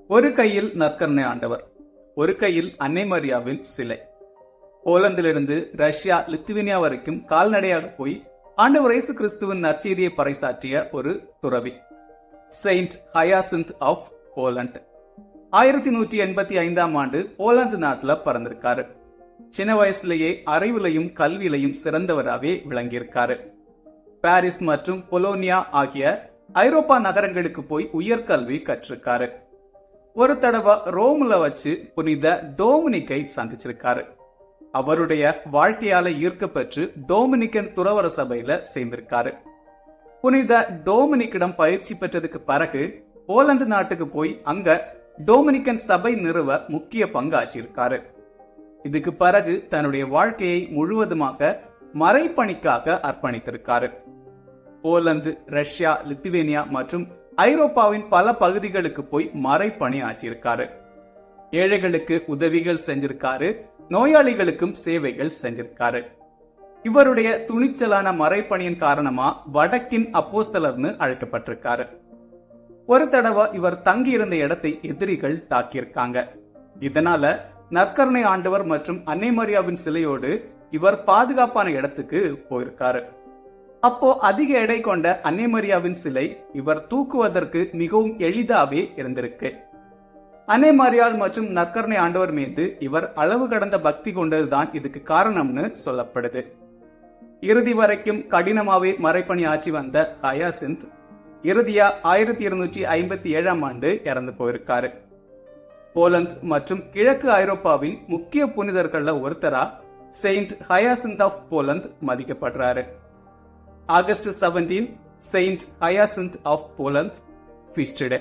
ஒரு கையில் நற்கருணை ஆண்டவர், ஒரு கையில் அன்னை மரியாவின் சிலை. போலந்திலிருந்து ரஷ்யா, லித்துவேனியா வரைக்கும் கால்நடையாக போய் ஆண்டவர் இயேசு கிறிஸ்துவின் நற்செய்தியை பறைசாற்றிய ஒரு துறவி, செயின்ட் ஹயாசிந்த் ஆஃப் போலண்ட். 1185 ஆண்டு போலந்து நாட்டுல பிறந்திருக்காரு. சின்ன வயசுலேயே அறிவிலையும் கல்வியிலையும் சிறந்தவராகவே விளங்கியிருக்காரு. பாரிஸ் மற்றும் பொலோனியா ஆகிய ஐரோப்பா நகரங்களுக்கு போய் உயர்கல்வி கற்றிருக்காரு. ஒரு தடவை ரோம்ல வச்சு புனித டோமினிக்கை சந்திச்சிருக்காரு. அவருடைய வாழ்க்கையால ஈர்க்கப்பெற்று டோமினிக்கன் துறவர சபையில சேர்ந்திருக்காரு. புனித டோமினிக்கிடம் பயிற்சி பெற்றதுக்கு பிறகு போலந்து நாட்டுக்கு போய் அங்க டோமினிக்கன் சபை நிறுவ முக்கிய பங்காற்றியிருக்காரு. இதுக்கு பிறகு தன்னுடைய வாழ்க்கையை முழுவதுமாக மறைப்பணிக்காக அர்ப்பணித்திருக்காரு. போலந்து, ரஷ்யா, லித்துவேனியா மற்றும் ஐரோப்பாவின் பல பகுதிகளுக்கு போய் மறைப்பணி ஆற்றியிருக்காரு. ஏழைகளுக்கு உதவிகள் செஞ்சிருக்காரு, நோயாளிகளுக்கும் சேவைகள் செஞ்சிருக்காரு. இவருடைய துணிச்சலான மறைப்பணியின் காரணமா வடக்கின் அப்போஸ்தலர்னு அழைக்கப்பட்டிருக்காரு. ஒரு தடவை இவர் தங்கி இருந்த இடத்தை எதிரிகள் தாக்கியிருக்காங்க. இதனால நற்கருணை ஆண்டவர் மற்றும் அன்னை மரியாவின் சிலையோடு இவர் பாதுகாப்பான இடத்துக்கு போயிருக்காரு. அப்போ அதிக எடை கொண்ட அன்னை மரியாவின் சிலை இவர் தூக்குவதற்கு மிகவும் எளிதாவே இருந்திருக்கு. அன்னை மரியாள் மற்றும் நற்கருணை ஆண்டவர் மீது இவர் அளவு கடந்த பக்தி கொண்டதுதான் இதுக்கு காரணம்னு சொல்லப்படுது. இறுதி வரைக்கும் கடினமாவே மறைப்பணி ஆற்றி வந்த ஹயாசிந்த் இறுதியா 1257 ஆண்டு இறந்து போயிருக்காரு. போலந்து மற்றும் கிழக்கு ஐரோப்பாவின் முக்கிய புனிதர்கள்ல ஒருத்தரா செயின்ட் ஹயாசிந்த் ஆஃப் போலந்து மதிக்கப்படுறாரு. August 17, Saint Hyacinth of Poland, feasted.